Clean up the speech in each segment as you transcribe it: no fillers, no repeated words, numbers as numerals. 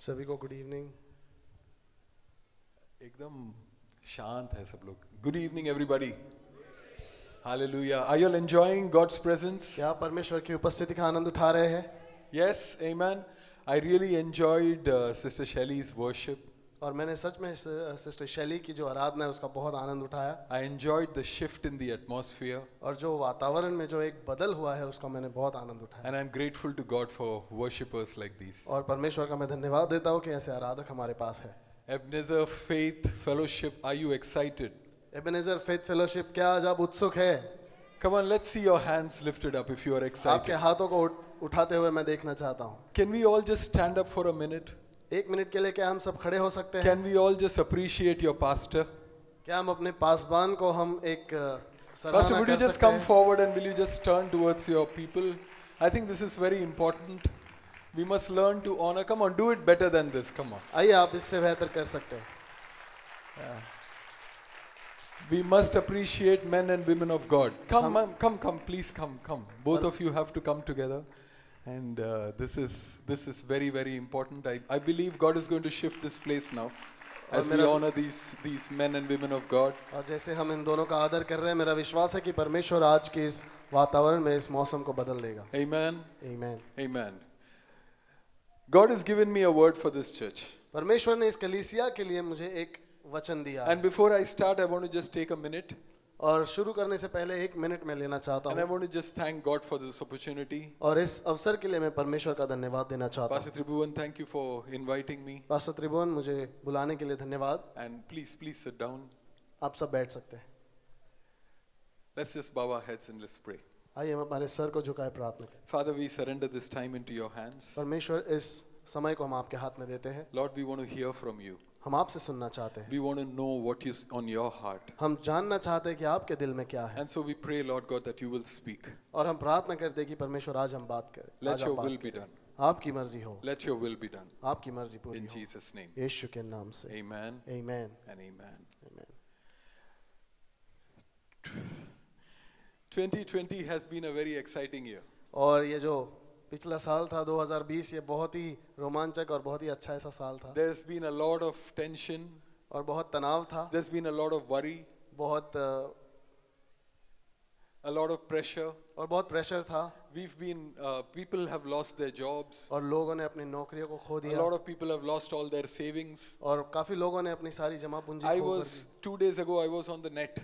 सभी को good evening. एकदम शांत है सब लोग. Good evening everybody. Hallelujah. Are you all enjoying God's presence? क्या आप परमेश्वर की उपस्थिति का आनंद उठा रहे हैं? Yes, amen. I really enjoyed Sister Shelley's worship. और मैंने सच में सिस्टर शैली की जो आराधना है उसका बहुत आनंद उठाया. I enjoyed the shift in the atmosphere. और जो वातावरण में जो एक बदल हुआ है उसका मैंने बहुत आनंद उठाया. And I'm grateful to God for worshippers like these. और परमेश्वर का मैं धन्यवाद देता हूँ कि ऐसे आराधक हमारे पास है. Ebenezer Faith Fellowship, are you excited? Ebenezer faith fellowship, क्या आज आप उत्सुक है? Come on, let's see your hands lifted up if you are आपके excited. हाथों को उठाते हुए मैं देखना चाहता हूँ. Can we all just stand up for a minute? एक मिनट के लिए क्या हम सब खड़े हो सकते हैं? Can we all just appreciate your pastor? क्या हम अपने पासबान को हम एक Pastor, सराहना would you कर just सकते come हैं? forward and will you just turn towards your people? I think this is very important. We must learn to honor. Come on, do it better than this. Come on. आइए आप इससे बेहतर कर सकते हैं. We must appreciate men and women of God. Come, come, please come. Both of you have to come together. And this is very, very important. I believe God is going to shift this place now as we honor these men and women of God. और जैसे हम इन दोनों का आदर कर रहे हैं, मेरा विश्वास है कि परमेश्वर आज के इस वातावरण में इस मौसम को बदल देगा. Amen. Amen. Amen. God has given me a word for this church. परमेश्वर ने इस कलीसिया के लिए मुझे एक वचन दिया है. And before I start, I want to just take a minute. और शुरू करने से पहले एक मिनट में लेना चाहता And I हूँ. want to just thank God for this opportunity. और इस अवसर के लिए मैं परमेश्वर का धन्यवाद देना चाहता Pastor हूँ. Tribhuvan, thank you for inviting me. Pastor Tribhuvan, मुझे बुलाने के लिए धन्यवाद. And please sit down. आप सब बैठ सकते हैं. Let's just bow our heads and let's pray. आइए हम हमारे सर को झुकाए प्रार्थना करें. Father, we surrender this time into your hands. परमेश्वर, इस समय को हम आपके हाथ में देते हैं. Lord, we want to hear from you. हम आपसे सुनना चाहते हैं. We want to know what is on your heart. हम जानना चाहते हैं कि आपके दिल में क्या है. And so we pray, Lord God, that you will speak. और हम प्रार्थना करते हैं कि परमेश्वर आज हम बात करें. Let आज आप your बात will be करें. done. आपकी मर्जी हो. Let your will be done. आपकी मर्जी पूरी In हो. Jesus' name. यीशु के नाम से. Amen Amen. and amen. Amen. 2020 has been a very exciting year. और ये जो पिछला साल था 2020, ये बहुत ही रोमांचक और बहुत ही अच्छा ऐसा साल था. There's been a lot of tension. और बहुत तनाव था. There's been a lot of worry. बहुत A lot of pressure. और बहुत प्रेशर था. People have lost their jobs. और लोगों ने अपनी नौकरियों को खो A दिया. lot of people have lost all their savings. और काफी लोगों ने अपनी सारी जमा पूंजी खो कर दी. 2 days ago, I was on the net.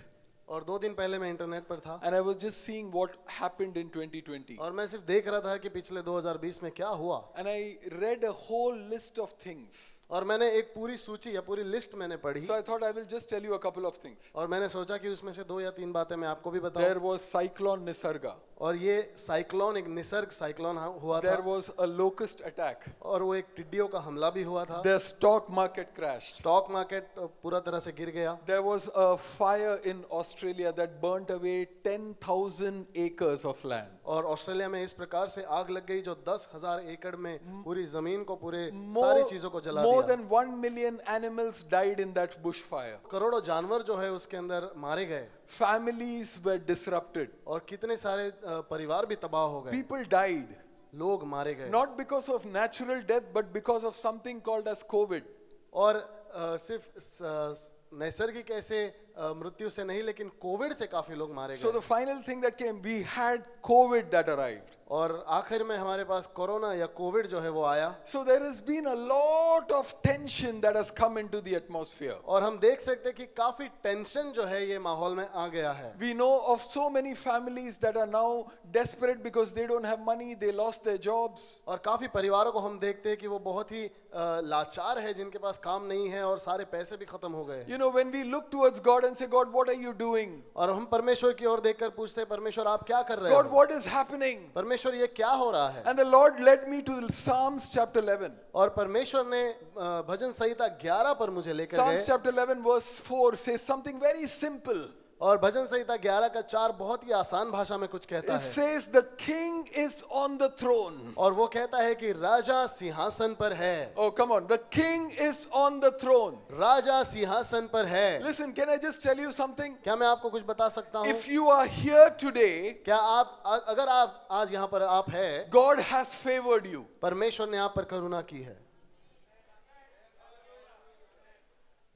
और 2 दिन पहले मैं इंटरनेट पर था. And I was just seeing what happened in 2020. और मैं सिर्फ देख रहा था कि पिछले 2020 में क्या हुआ. And I read a whole list of things. और मैंने एक पूरी सूची या पूरी लिस्ट मैंने पढ़ी. So I thought I will just tell you a couple of things. और मैंने सोचा कि उसमें से 2 या 3 बातें मैं आपको भी बताऊं. There was cyclone Nisarga. और ये साइक्लोन, एक निसर्ग साइक्लोन हुआ था. There was a locust attack. और वो एक टिड्डियों का हमला भी हुआ था. The stock market crashed. Stock market पूरा तरह से गिर गया. There was a fire in Australia that burnt away 10,000 acres of land. और ऑस्ट्रेलिया में इस प्रकार से आग लग गई जो 10,000 एकड़ में पूरी जमीन को, पूरे सारी चीजों को जला More दिया. than 1 million animals died in that bushfire. करोड़ों जानवर जो है उसके अंदर मारे गए. Families were disrupted. और कितने सारे परिवार भी तबाह हो गए. People died. लोग मारे गए. Not because of natural death, but because of something called as COVID. और सिर्फ नैसर्गिक ऐसे मृत्यु से नहीं, लेकिन कोविड से काफी लोग मारे So गए. the final thing that came, we had COVID that arrived. और आखिर में हमारे पास कोरोना या कोविड जो है वो आया. So there has been a lot of tension that has come into the atmosphere. और हम देख सकते हैं कि काफी टेंशन जो है ये माहौल में आ गया है. We know of so many families that are now desperate because they don't have money, they lost their jobs. और काफी परिवारों को हम देखते हैं कि वो बहुत ही लाचार है, जिनके पास काम नहीं है और सारे पैसे भी खत्म हो गए. You know, when we look towards God and say, God, what are you doing? और हम परमेश्वर की ओर देखकर पूछते हैं, परमेश्वर आप क्या कर रहे God, हो? what is happening? परमेश्वर ये क्या हो रहा है? And the Lord led me to Psalms chapter 11. और परमेश्वर ने भजन संहिता 11 पर मुझे लेकर Psalms गए. chapter 11 verse 4 says something very simple. और भजन संहिता 11 का 4 बहुत ही आसान भाषा में कुछ कहता It है. says the king is on the throne. और वो कहता है कि राजा सिंहासन पर है. Oh, come on. The king is on the throne. राजा सिंहासन पर है. Listen, can I just tell you something? क्या मैं आपको कुछ बता सकता हूँ? If you are here today, क्या आप अगर आप आज यहाँ पर आप है, God has favored you. परमेश्वर ने आप पर करुणा की है.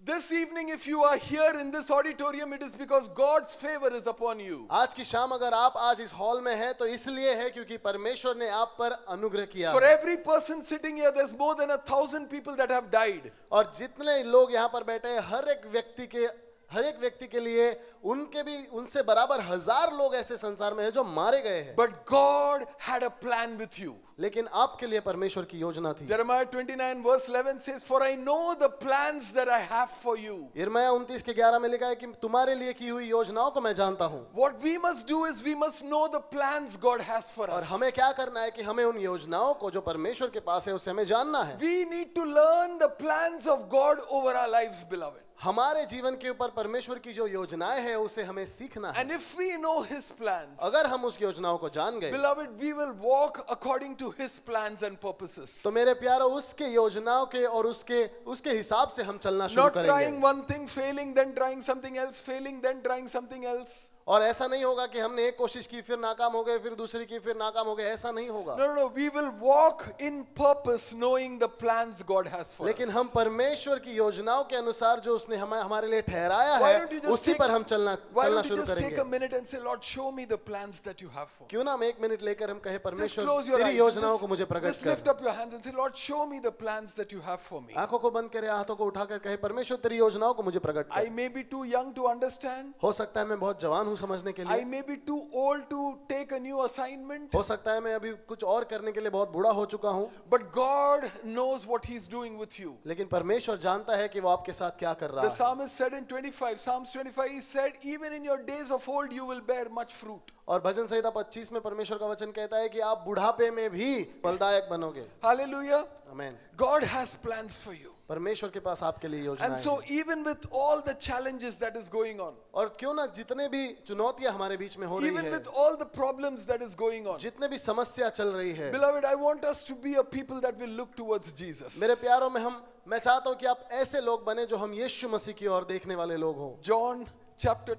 This evening, if you are here in this auditorium, it is because God's favor is upon you. आज की शाम अगर आप आज इस हॉल में हैं तो इसलिए है क्योंकि परमेश्वर ने आप पर अनुग्रह किया For है। every person sitting here, there's more than 1,000 people that have died. और जितने लोग यहाँ पर बैठे हैं हर एक व्यक्ति के लिए उनसे बराबर 1000 लोग ऐसे संसार में हैं जो मारे गए हैं। But God had a plan with you. लेकिन आपके लिए परमेश्वर की योजना थी। Jeremiah 29 verse 11 says, "For I know the plans that I have for you." यिर्मयाह 29 के 11 में लिखा है कि तुम्हारे लिए की हुई योजनाओं को मैं जानता हूँ। What we must do is we must know the plans God has for और us. हमें क्या करना है कि हमें उन योजनाओं को जो परमेश्वर के पास है उसे हमें जानना है। We need to learn the plans of God over our lives, beloved. हमारे जीवन के ऊपर परमेश्वर की जो योजनाएं हैं उसे हमें सीखना है। And if we know His plans, अगर हम उस योजनाओं को जान गए beloved, we will walk according to His plans and purposes. तो मेरे प्यारो उसके योजनाओं के और उसके हिसाब से हम चलना शुरू Not करेंगे। trying one thing, failing, then trying something else, failing, then trying something else. और ऐसा नहीं होगा कि हमने एक कोशिश की फिर नाकाम हो गए, फिर दूसरी की फिर नाकाम हो गए, ऐसा नहीं होगा। No. We will walk in purpose, knowing the plans God has for लेकिन us. हम परमेश्वर की योजनाओं के अनुसार जो उसने हमारे लिए ठहराया Why है don't you just उसी take- पर हम चलना Why don't you शुरू just take a करेंगे। minute and say, Lord, show me the plans that you have for me. क्यों ना हम 1 मिनट लेकर हम कहे Just परमेश्वर close your तेरी eyes. योजनाओं को मुझे And प्रकट just lift कर। up your hands and say, Lord, show me the plans that you have for me. आंखों को बंद करे, हाथों को उठाकर कहे परमेश्वर तेरी योजनाओं को मुझे प्रकट I कर। may be too young to understand. हो सकता है मैं बहुत जवान हूँ समझने के I लिए, may be too old to take a new assignment. हो सकता है मैं अभी कुछ और करने के लिए बहुत बूढ़ा हो चुका हूँ, But God knows what He's doing with you. लेकिन परमेश्वर जानता है कि वो आपके साथ क्या कर The रहा है। psalmist said in Psalms 25, he said, even in your days of old, you will bear much fruit. और भजन संहिता 25 में परमेश्वर का वचन कहता है कि आप बुढ़ापे में भी फलदायक बनोगे। Hallelujah. आमीन। God has plans for you. परमेश्वर के पास आपके लिए योजनाएं And so हैं। even with all the challenges that is going on, और क्यों ना जितने भी चुनौतियां हमारे बीच में हो रही even है, with all the problems that is going on, जितने भी समस्या चल रही है, beloved, I want us to be a people that will look towards Jesus. मेरे प्यारों में मैं चाहता हूं कि आप ऐसे लोग बने जो हम यीशु मसीह की ओर देखने वाले लोग हों। John chapter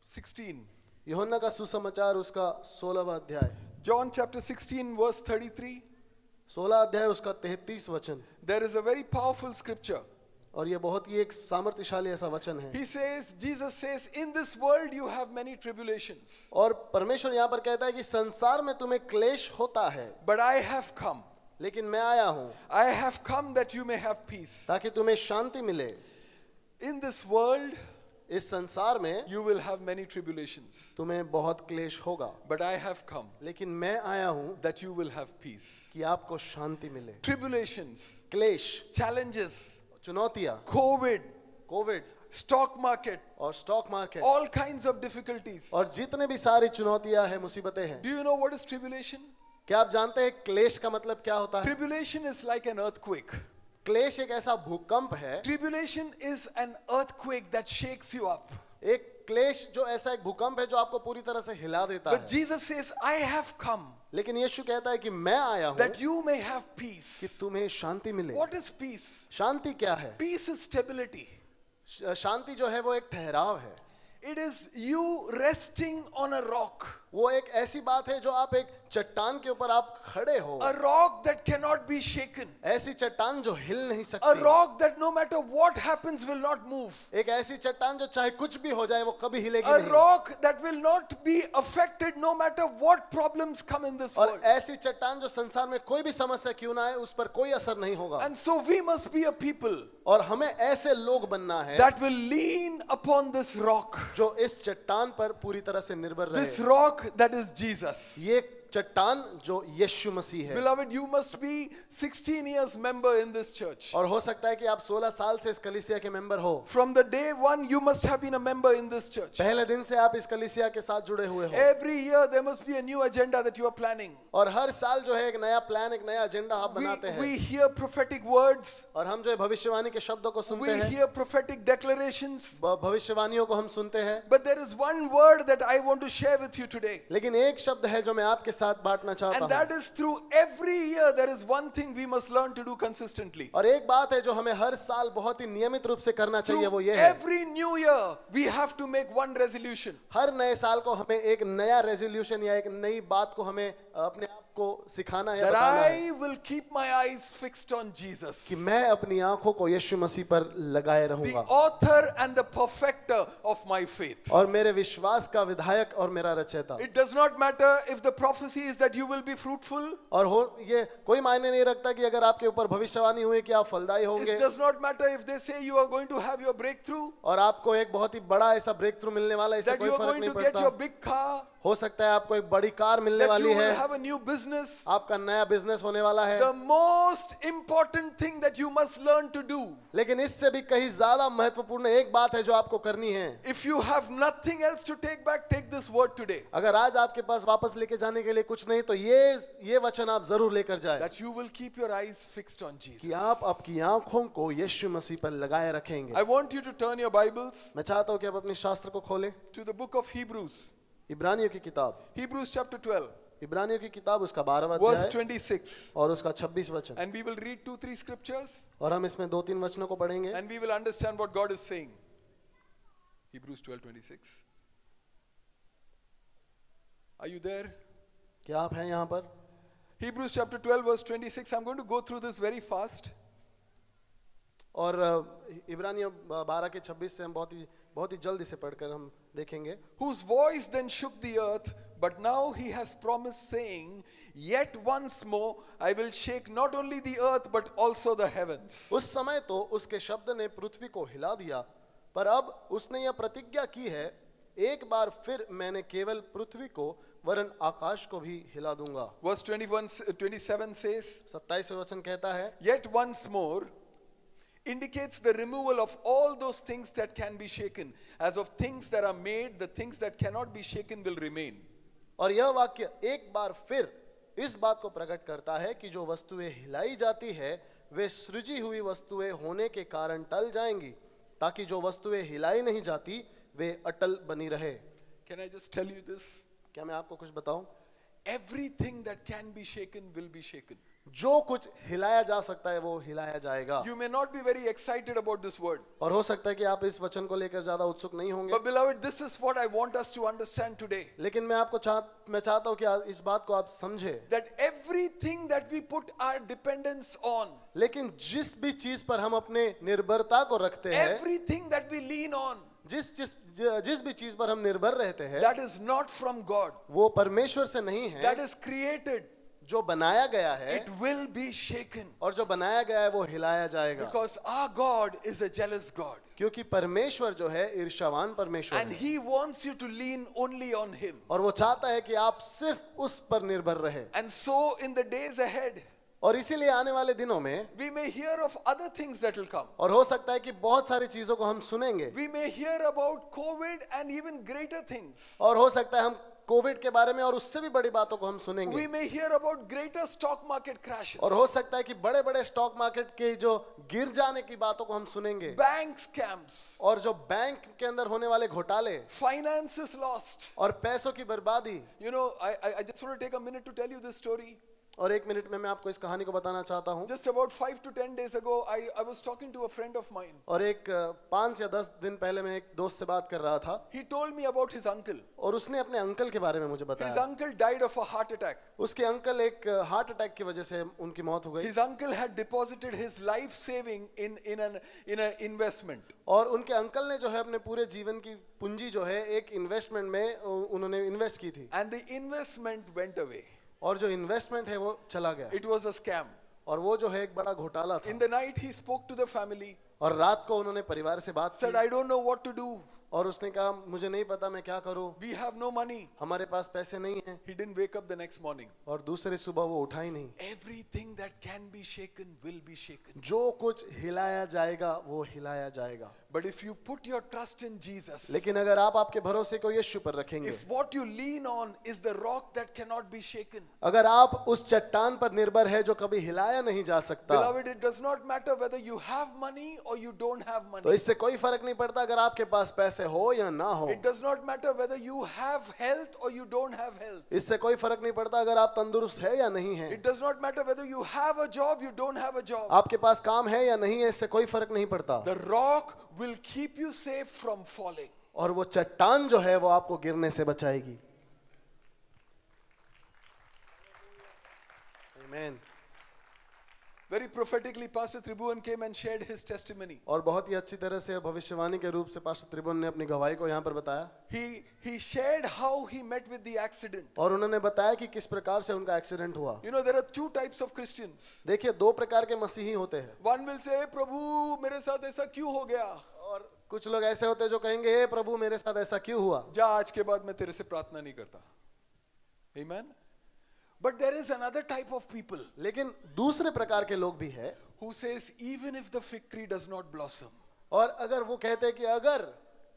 16. यूहन्ना का सुसमाचार उसका 16वां अध्याय, John chapter 16 verse 33. 16 अध्याय उसका 33 वचन। There is a very powerful scripture. और ये बहुत ही एक सामर्थ्यशाली ऐसा वचन है। Jesus says, in this world you have many tribulations. और परमेश्वर यहाँ पर कहता है कि संसार में तुम्हें क्लेश होता है, But I have come. लेकिन मैं आया हूँ I have come that you may have peace. ताकि तुम्हें शांति मिले। In this world इस संसार में you will have many tribulations. तुम्हें बहुत क्लेश होगा, But I have come लेकिन मैं आया हूँ that you will have peace. कि आपको शांति मिले। Tribulations, क्लेश, challenges, चुनौतियाँ, COVID, कोविड stock market, और stock market all kinds of difficulties. और जितने भी सारी चुनौतियां हैं, मुसीबतें हैं। Do you know what is tribulation? क्या आप जानते हैं क्लेश का मतलब क्या होता है? Tribulation is like an earthquake. क्लेश एक ऐसा भूकंप है, Tribulation is an earthquake that shakes you up. एक क्लेश जो ऐसा एक भूकंप है जो आपको पूरी तरह से हिला देता But है। Jesus says, I have come लेकिन यीशु कहता है कि मैं आया हूँ that you may have कि peace. तुम्हें शांति मिले। What is peace? शांति क्या है? Peace is stability. शांति जो है वो एक ठहराव है। It is you resting on a rock. वो एक ऐसी बात है जो आप एक चट्टान के ऊपर आप खड़े हो, A rock that cannot be shaken. ऐसी चट्टान जो हिल नहीं A सकती, rock that no matter what happens will not move. एक ऐसी चट्टान जो चाहे कुछ भी हो जाए वो कभी हिलेगी A नहीं, rock that will not be affected no matter what problems come in this और world. ऐसी चट्टान जो संसार में कोई भी समस्या क्यों ना आए उस पर कोई असर नहीं होगा। And so we must be a people और हमें ऐसे लोग बनना है that will lean upon this rock. जो इस चट्टान पर पूरी तरह से निर्भर This रहे। rock that is Jesus. ये चट्टान जो यीशु मसीह है। Beloved, you must be 16 years member in this church. और हो सकता है कि आप 16 साल से इस कलीसिया के मेंबर हो। From the day one, you must have been a member in this church. पहले दिन से आप इस कलीसिया के साथ जुड़े हुए हो। Every year there must be a new agenda that you are planning. और हर साल जो है एक नया प्लान, एक नया एजेंडा आप बनाते हैं। We hear prophetic words. और हम जो भविष्यवाणी के शब्दों को सुनते We हैं, hear prophetic declarations. भविष्यवाणियों को हम सुनते हैं। But there is one word that I want to share with you today. लेकिन एक शब्द है जो मैं आपके साथ बांटना चाहता And that हूँ। is through every year there is one thing we must learn to do consistently. और एक बात है जो हमें हर साल बहुत ही नियमित रूप से करना चाहिए, वो Through ये है every new year we have to make one resolution. हर नए साल को हमें एक नया रेजोल्यूशन या एक नई बात को हमें अपने आप को सिखाना है, that बताना है I will keep my eyes fixed on Jesus, कि मैं अपनी आंखों को यीशु मसीह पर लगाए the रहूंगा author and the perfecter of my faith. और मेरे विश्वास का विधायक और मेरा रचयिता। It does not matter if the prophecy is that you will be fruitful. और ये कोई मायने नहीं रखता कि अगर आपके ऊपर भविष्यवाणी हुई कि आप फलदायी होंगे, It does not matter if they say you are going to have your breakthrough, और आपको एक बहुत ही बड़ा ऐसा ब्रेक थ्रू मिलने वाला है, इससे that कोई you are फर्क going नहीं to get your पड़ता। big car, हो सकता है आपको एक बड़ी कार मिलने that वाली you है, will have a new business. आपका नया बिजनेस होने वाला है, The most important thing that you must learn to do, लेकिन इससे भी कहीं ज्यादा महत्वपूर्ण एक बात है जो आपको करनी है। if you have nothing else to take back, take this word today. अगर आज आपके पास वापस लेके जाने के लिए कुछ नहीं तो ये वचन आप जरूर लेकर जाए That you will keep your eyes fixed on Jesus. कि आप आपकी आंखों को यीशु मसीह पर लगाए रखेंगे। I want you to turn your Bibles मैं चाहता हूं कि आप अपने शास्त्र को खोलें, to the book of Hebrews. इब्रानियों की किताब, Hebrews chapter 12, इब्रानियों की किताब उसका 12वां verse अध्याय 26. और उसका 26 वचन, And we will read 2-3 scriptures और हम इसमें 2-3 वचनों को पढ़ेंगे and we will understand what God is saying. Hebrews 12:26. Are you there? क्या आप हैं यहाँ पर? Hebrews chapter 12 verse 26. I'm going to go through this very fast. और इब्रानियों 12 के 26 से हम बहुत ही जल्दी से पढ़कर हम देखेंगे। Whose voice then shook the earth, but now he has promised, saying, Yet once more I will shake not only the earth but also the heavens. उस समय तो उसके शब्द ने पृथ्वी को हिला दिया, पर अब उसने यह प्रतिज्ञा की है, एक बार फिर मैंने केवल पृथ्वी को वरन आकाश को भी हिला दूंगा। Verse 27 says, 27वें वचन कहता है, Yet once more indicates the removal of all those things that can be shaken. As of things that are made, the things that cannot be shaken will remain. और यह वाक्य एक बार फिर इस बात को प्रकट करता है कि जो वस्तुएं हिलाई जाती है वे सृजी हुई वस्तुएं होने के कारण टल जाएंगी, ताकि जो वस्तुएं हिलाई नहीं जाती वे अटल बनी रहे। Can I just tell you this? क्या मैं आपको कुछ बताऊं? Everything that can be shaken will be shaken. जो कुछ हिलाया जा सकता है वो हिलाया जाएगा। You may not be very excited about this word. और हो सकता है कि आप इस वचन को लेकर ज्यादा उत्सुक नहीं होंगे, But beloved, this is what I want us to understand today. लेकिन मैं चाहता हूं कि इस बात को आप समझे, That everything that we put our dependence on, लेकिन जिस भी चीज पर हम अपने निर्भरता को रखते हैं, everything that we lean on, जिस भी चीज पर हम निर्भर रहते हैं, that is not from God. वो परमेश्वर से नहीं है। That is created. जो बनाया गया है, It will be shaken. और जो बनाया गया है वो हिलाया जाएगा, Because our God is a jealous God. क्योंकि परमेश्वर जो है ईर्ष्यावान परमेश्वर And है, He wants you to lean only on Him. और वो चाहता है कि आप सिर्फ उस पर निर्भर रहे। And so in the days ahead, और इसीलिए आने वाले दिनों में we may hear of other things that will come. और हो सकता है कि बहुत सारी चीजों को हम सुनेंगे, We may hear about COVID and even greater things. और हो सकता है हम कोविड के बारे में और उससे भी बड़ी बातों को हम We सुनेंगे, may hear about greater stock market crashes, और हो सकता है कि बड़े बड़े स्टॉक मार्केट के जो गिर जाने की बातों को हम सुनेंगे, bank scams, और जो बैंक के अंदर होने वाले घोटाले finances lost. और पैसों की बर्बादी। You know, I just want to take a minute to tell you this story. और एक मिनट में मैं आपको इस कहानी को बताना चाहता हूँ। Just about 5 to 10 days ago, I was talking to a friend of mine. और एक 5 या 10 दिन पहले मैं एक दोस्त से बात कर रहा था, He told me about his uncle. और उसने अपने अंकल के बारे में मुझे His बताया। uncle died of a heart attack. उसके अंकल एक हार्ट अटैक की वजह से उनकी मौत हो गई, His uncle had deposited his life saving in an investment. और उनके अंकल ने जो है अपने पूरे जीवन की पूंजी जो है एक इन्वेस्टमेंट में उन्होंने इन्वेस्ट की थी, And the investment went away. और जो इन्वेस्टमेंट है वो चला गया, It was a scam. और वो जो है एक बड़ा घोटाला In था। the night, he spoke to the family, और रात को उन्होंने परिवार से बात said, की, I don't know what to do. और उसने कहा मुझे नहीं पता मैं क्या करूं, We have no money. हमारे पास पैसे नहीं हैं, He didn't wake up the next morning. और दूसरी सुबह वो उठा ही नहीं। Everything that can be shaken will be shaken. जो कुछ हिलाया जाएगा वो हिलाया जाएगा, But if you put your trust in Jesus, लेकिन अगर आप आपके भरोसे को यीशु पर रखेंगे, if what you lean on is the rock that cannot be shaken, अगर आप उस चट्टान पर निर्भर है जो कभी हिलाया नहीं जा सकता, beloved, it does not matter whether you have money or you don't have तो money. इससे कोई फर्क नहीं पड़ता अगर आपके पास पैसे हो या ना हो। It does not matter whether you have health or you don't have health. इससे कोई फर्क नहीं पड़ता अगर आप तंदुरुस्त है या नहीं है। It does not matter whether you have a job, you don't have a job. आपके पास काम है या नहीं है, इससे कोई फर्क नहीं पड़ता। The rock will keep you safe from falling. और वो चट्टान जो है वो आपको गिरने से बचाएगी। आमीन। Very prophetically, Pastor Tribhuvan came and shared his testimony. और बहुत ही अच्छी तरह से भविष्यवाणी के रूप से पास्टर त्रिभुवन ने अपनी गवाही को यहाँ पर बताया। He shared how he met with the accident. और उन्होंने बताया कि किस प्रकार से उनका एक्सीडेंट हुआ। You know, there are two types of Christians. देखिए, दो प्रकार के मसीही होते हैं। One will say, प्रभु मेरे साथ ऐसा क्यों हो गया? और कुछ लोग ऐसे होते हैं जो कहेंगे, हे प्रभु मेरे साथ ऐसा क्यों हुआ? जा, आज के बाद मैं तेरे से प्रार्थना नहीं करता। Amen. But there is another type of people. लेकिन दूसरे प्रकार के लोग भी हैं who says even if the fig tree does not blossom, और अगर वो कहते हैं कि अगर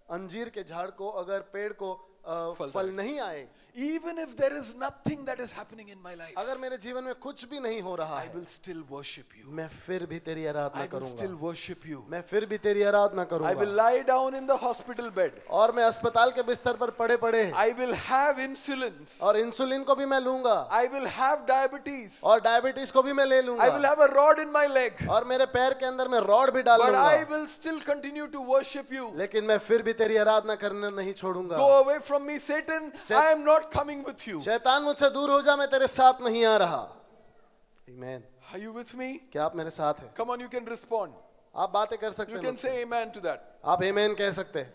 अंजीर के झाड़ को, अगर पेड़ को फल नहीं आए, even if there is nothing that is happening in my life, अगर मेरे जीवन में कुछ भी नहीं हो रहा I है, will still worship you. मैं फिर भी तेरी आराधना I will still करूंगा। worship you. मैं फिर भी तेरी आराधना I will करूंगा। lie down in the hospital bed. और मैं अस्पताल के बिस्तर पर पड़े पड़े I will have insulins. और इंसुलिन को भी मैं लूंगा, I will have diabetes. और डायबिटीज को भी मैं ले I will लूंगा, have a rod in my leg. और मेरे पैर के अंदर मैं रॉड भी डाल But I लूंगा, will still continue to worship you. लेकिन मैं फिर भी तेरी आराधना करना नहीं छोड़ूंगा। Go away from me, Satan. I am not coming with you. शैतान मुझसे दूर हो जा, मैं तेरे साथ नहीं आ रहा। Amen. Are you with me? क्या आप मेरे साथ हैं? Come on, you can respond. आप बातें कर सकते You हैं can मुझसे। say amen to that. आप आमीन कह सकते हैं।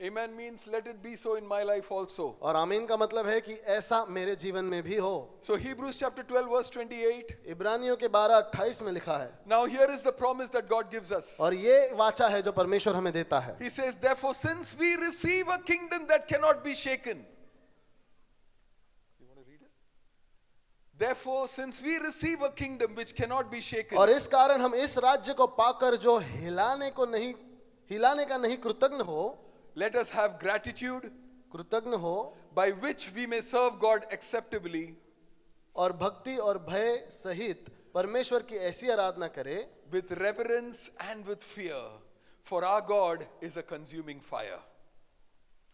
Amen means let it be so in my life also. और आमीन का मतलब है कि ऐसा मेरे जीवन में भी हो। So Hebrews chapter 12 verse 28. इब्रानियों के 12:28 में लिखा है, Now here is the promise that God gives us. और ये वाचा है जो परमेश्वर हमें देता है। He says, therefore since we receive a kingdom that cannot be shaken. You want to read it? Therefore since we receive a kingdom which cannot be shaken. और इस कारण हम इस राज्य को पाकर जो हिलाने का नहीं कृतज्ञ हो, Let us have gratitude कृतज्ञ हो, by which we may serve God acceptably और भक्ति और भय सहित परमेश्वर की ऐसी आराधना करे with reverence and with fear. For our God is a consuming fire.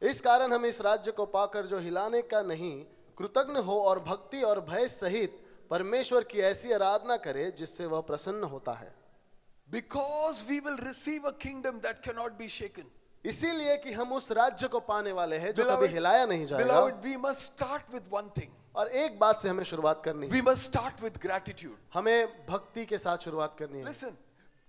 इस कारण हम इस राज्य को पाकर जो हिलाने का नहीं कृतज्ञ हो और भक्ति और भय सहित परमेश्वर की ऐसी आराधना करे जिससे वह प्रसन्न होता है। Because we will receive a kingdom that cannot be shaken. इसीलिए कि हम उस राज्य को पाने वाले हैं जो Beloved- कभी हिलाया नहीं जाएगा। Beloved, we must start with one thing. और एक बात से हमें शुरुआत करनी है, We must start with gratitude. हमें भक्ति के साथ शुरुआत करनी है। Listen,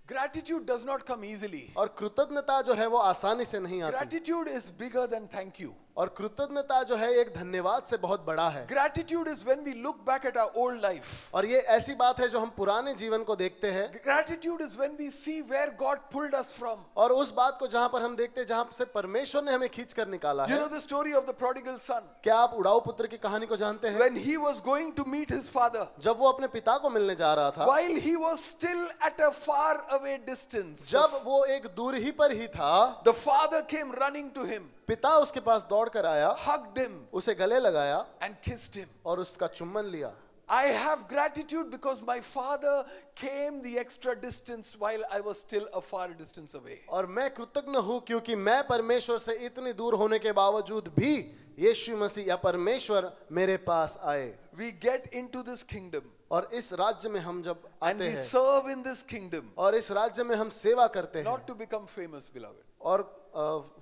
gratitude does not come easily. और कृतज्ञता जो है वो आसानी से नहीं आती, Gratitude is bigger than thank you. और कृतज्ञता जो है एक धन्यवाद से बहुत बड़ा है। Gratitude is when we look back at our old life. और ये ऐसी बात है जो हम पुराने जीवन को देखते हैं, Gratitude is when we see where God pulled us from. और उस बात को जहां पर हम देखते हैं जहां से परमेश्वर ने हमें खींच कर निकाला You है। know the story of the prodigal son. क्या आप उड़ाऊ पुत्र की कहानी को जानते हैं? When he was going to meet his father, जब वो अपने पिता को मिलने जा रहा था, while he was still at a far away distance, जब वो एक दूर ही पर ही था, the father came running to him, पिता उसके पास दौड़ कर आया, hugged him, उसे गले लगाया and kissed him. और उसका चुम्बन लिया। I have gratitude because my father came the extra distance while I was still a far distance away. और मैं कृतज्ञ हूं क्योंकि मैं परमेश्वर से इतनी दूर होने के बावजूद भी यीशु मसीह या परमेश्वर मेरे पास आए। We get into this kingdom और इस राज्य में हम जब and आते we हैं serve in this kingdom, और इस राज्य में हम सेवा करते हैं, not to become famous, beloved, और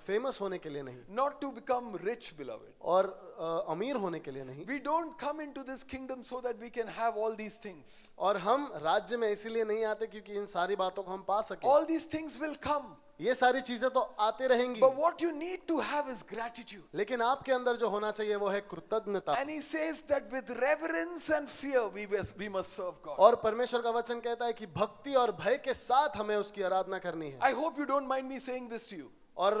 फेमस होने के लिए नहीं, not to become rich, beloved. और अमीर होने के लिए नहीं, We don't come into this kingdom so that we can have all these things. और हम राज्य में इसीलिए नहीं आते क्योंकि इन सारी बातों को हम पा सके। All these things will come, ये सारी चीजें तो आते रहेंगी, but what you need to have is gratitude. लेकिन आपके अंदर जो होना चाहिए वो है कृतज्ञता। And he says that with reverence and fear we must serve God. और परमेश्वर का वचन कहता है कि भक्ति और भय के साथ हमें उसकी आराधना करनी है। I hope you don't mind me saying this to you. और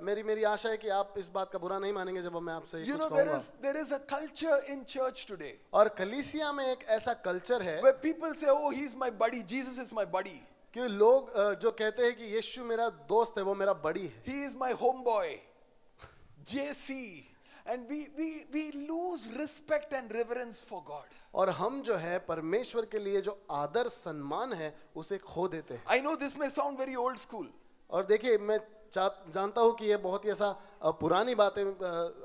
मेरी आशा है कि आप इस बात का बुरा नहीं मानेंगे जब मैं आपसे You कुछ know, कहूंगा। there is a culture in church today और कलीसिया में एक ऐसा कल्चर है where people say, oh, he's my buddy, Jesus is my buddy, कि लोग जो कहते हैं कि यीशु मेरा दोस्त है, वो मेरा बड़ी है, he is my homeboy, JC, and we lose respect and reverence for God. और हम जो है परमेश्वर के लिए जो आदर सम्मान है उसे खो देते हैं। I know this may sound very old school. और देखिए, मैं जानता हूँ कि ये बहुत ही ऐसा पुरानी बातें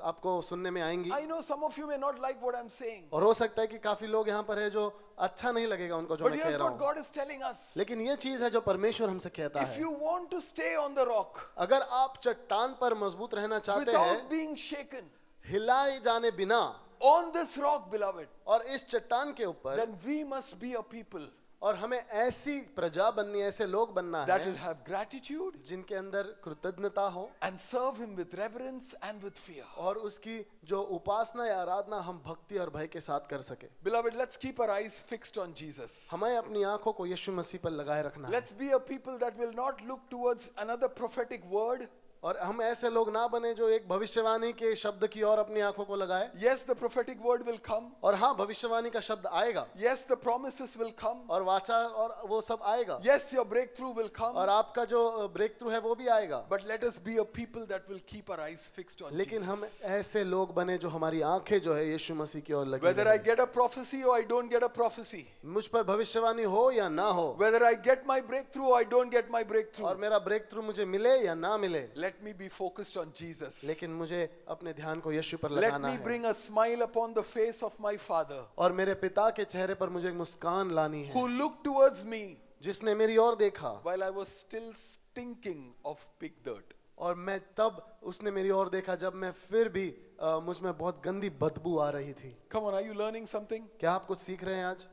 आपको सुनने में आएंगी, I know some of you may not like what I'm saying, और हो सकता है कि काफी लोग यहाँ पर है जो अच्छा नहीं लगेगा उनको जो but मैं कह here's रहा what हूँ, God is telling us. लेकिन ये चीज है जो परमेश्वर हमसे कहता If है, you want to stay on the rock अगर आप चट्टान पर मजबूत रहना चाहते हैं without being shaken, हिलाए जाने बिना, on this rock, beloved, और इस चट्टान के ऊपर, then we must be a people और हमें ऐसी प्रजा बननी, ऐसे लोग बनना that है will have gratitude जिनके अंदर कृतज्ञता हो and serve him with reverence and with fear. और उसकी जो उपासना या आराधना हम भक्ति और भय के साथ कर सके। Beloved, let's keep our eyes fixed on Jesus. हमें अपनी आंखों को यीशु मसीह पर लगाए रखना है। Let's be a people that will not look towards another prophetic word. और हम ऐसे लोग ना बने जो एक भविष्यवाणी के शब्द की ओर अपनी आंखों को लगाए। Yes, the prophetic word will come. और हाँ, भविष्यवाणी का शब्द आएगा। Yes, the promises will come. और वाचा और वो सब आएगा। Yes, your breakthrough will come. और आपका जो ब्रेक थ्रू है वो भी आएगा। But let us be a people that will keep our eyes fixed on लेकिन Jesus. हम ऐसे लोग बने जो हमारी आंखें जो है यीशु मसीह की ओर लगी Whether I रहें। get a prophecy or I don't get a prophecy. मुझ पर भविष्यवाणी हो या ना हो, Whether I get my breakthrough or I don't get my breakthrough. और मेरा ब्रेक थ्रू मुझे मिले या ना मिले, Let me be focused on Jesus. लेकिन मुझे अपने ध्यान को यीशु पर Let लगाना me है। bring a smile upon the face of my Father, और मेरे पिता के चेहरे पर मुझे एक मुस्कान लानी है, who looked towards me जिसने मेरी ओर देखा while I was still stinking of pig dirt. और मैं तब उसने मेरी ओर देखा जब मैं फिर भी मुझ में बहुत गंदी बदबू आ रही थी। Come on, are you learning something? क्या आप कुछ सीख रहे हैं आज?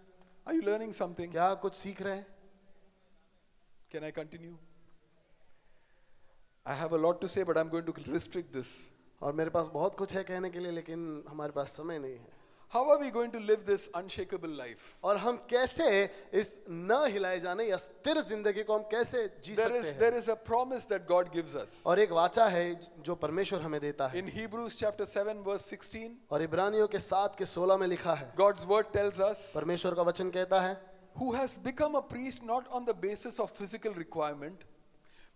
Are you learning something? क्या आप कुछ सीख रहे हैं? Can I continue? I have a lot to say, but I'm going to restrict this. और मेरे पास बहुत कुछ है कहने के लिए, लेकिन हमारे पास समय नहीं है। How are we going to live this unshakable life? और हम कैसे इस न हिलाए जाने या स्थिर जिंदगी को हम कैसे जी सकते हैं? There is a promise that God gives us. और एक वाचा है जो परमेश्वर हमें देता है। In Hebrews chapter 7 verse 16, और इब्रानियों के 7 के 16 में लिखा है, God's word tells us, परमेश्वर का वचन कहता है, who has become a priest not on the basis of physical requirement,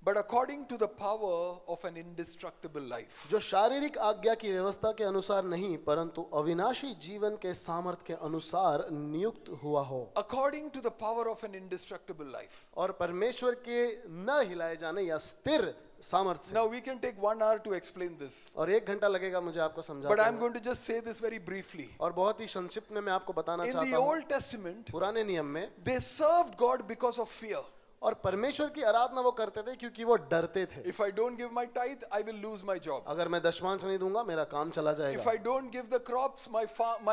but according to the power of an indestructible life. जो शारीरिक आज्ञा की व्यवस्था के अनुसार नहीं परंतु अविनाशी जीवन के सामर्थ्य के अनुसार नियुक्त हुआ हो। According to the power of an indestructible life. और परमेश्वर के न हिलाए जाने या स्थिर सामर्थ्य से। Now we can take 1 hour to explain this, और 1 घंटा लगेगा मुझे आपको समझाने but I'm में। going to just say this very briefly. और बहुत ही संक्षिप्त में मैं आपको बताना In चाहता the हूँ, Old Testament, पुराने नियम में they served God because of fear. और परमेश्वर की आराधना वो करते थे क्योंकि वो डरते थे। If I don't give my tithe, I will lose my job. अगर मैं दशमांश नहीं दूंगा मेरा काम चला If जाएगा। I don't give the crops, my